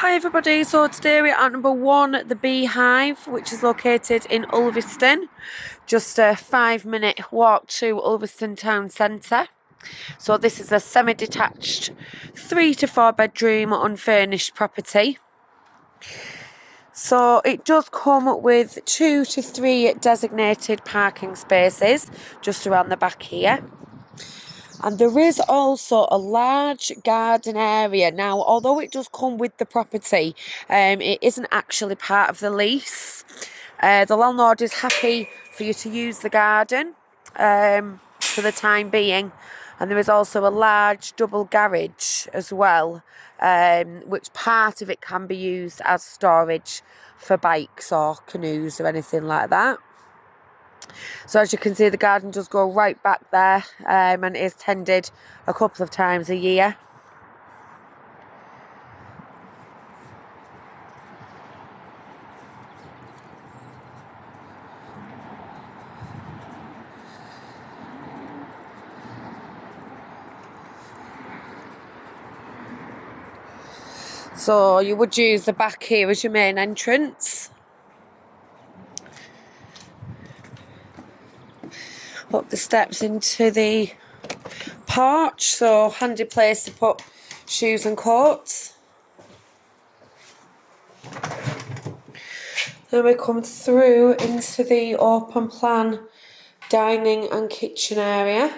Hi everybody, so today we're at number 1, the Beehive, which is located in Ulverston. Just a 5-minute walk to Ulverston town centre. So this is a semi-detached 3 to 4 bedroom unfurnished property. So it does come with 2 to 3 designated parking spaces just around the back here. And there is also a large garden area. Now, although it does come with the property, it isn't actually part of the lease. The landlord is happy for you to use the garden for the time being. And there is also a large double garage as well, which part of it can be used as storage for bikes or canoes or anything like that. So as you can see, the garden does go right back there, and is tended a couple of times a year. So you would use the back here as your main entrance. Up the steps into the porch, so handy place to put shoes and coats. Then we come through into the open plan dining and kitchen area.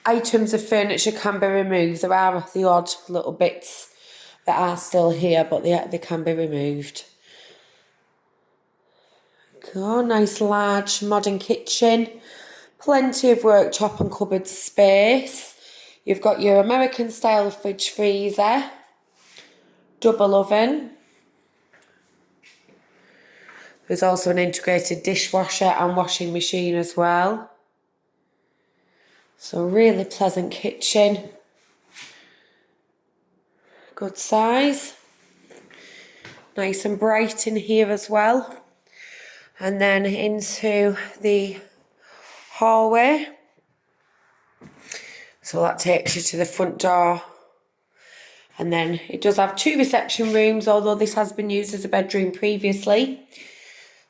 Items of furniture can be removed. There are the odd little bits that are still here, but they can be removed. Go, nice large modern kitchen. Plenty of worktop and cupboard space. You've got your American style fridge freezer. Double oven. There's also an integrated dishwasher and washing machine as well. So really pleasant kitchen. Good size. Nice and bright in here as well. And then into the hallway. So that takes you to the front door. And then it does have 2 reception rooms, although this has been used as a bedroom previously.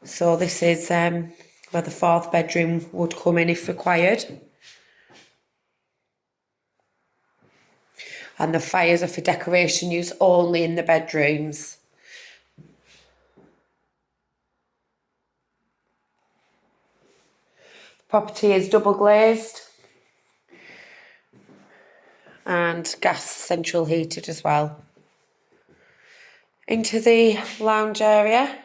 So this is where the 4th bedroom would come in if required. And the fires are for decoration use only in the bedrooms. The property is double glazed and gas central heated as well. Into the lounge area.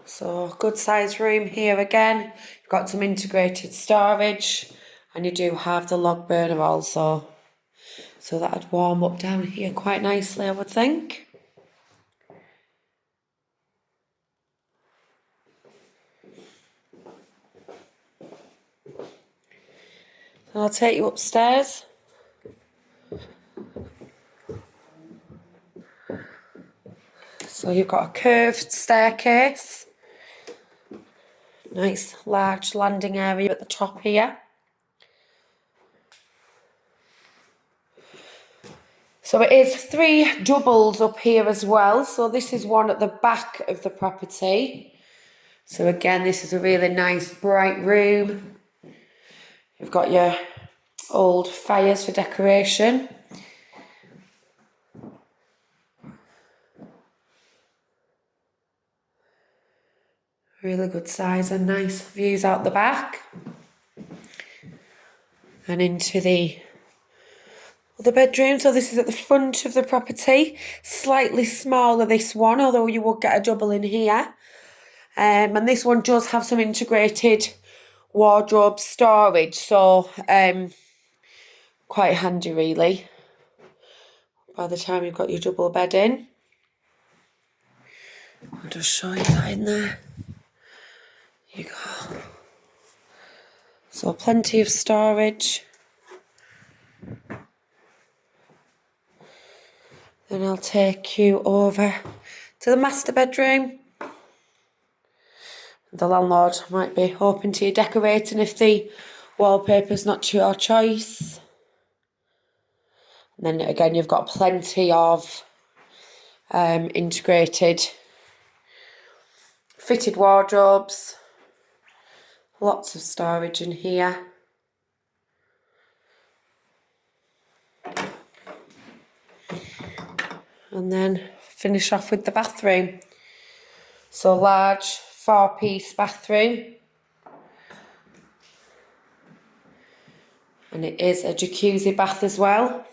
So good size room here again. You've got some integrated storage and you do have the log burner also. So that'd warm up down here quite nicely, I would think. So I'll take you upstairs. So you've got a curved staircase. Nice large landing area at the top here. So it is 3 doubles up here as well. So this is one at the back of the property. So again, this is a really nice bright room. You've got your old fires for decoration. Really good size and nice views out the back. And into the other bedroom. So this is at the front of the property. Slightly smaller, this one, although you will get a double in here. And this one does have some integrated wardrobe storage. So quite handy really. By the time you've got your double bed in. I'll just show you that in there. Here you go. So plenty of storage. Then I'll take you over to the master bedroom. The landlord might be open to you decorating if the wallpaper's not to your choice. And then again, you've got plenty of integrated fitted wardrobes. Lots of storage in here. And then finish off with the bathroom. So large 4-piece bathroom. And it is a jacuzzi bath as well.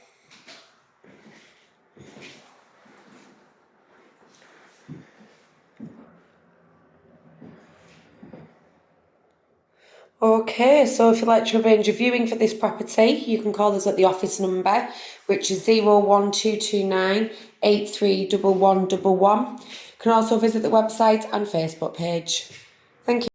Okay, so if you'd like to arrange a viewing for this property, you can call us at the office number, which is 01229 831111. You can also visit the website and Facebook page. Thank you.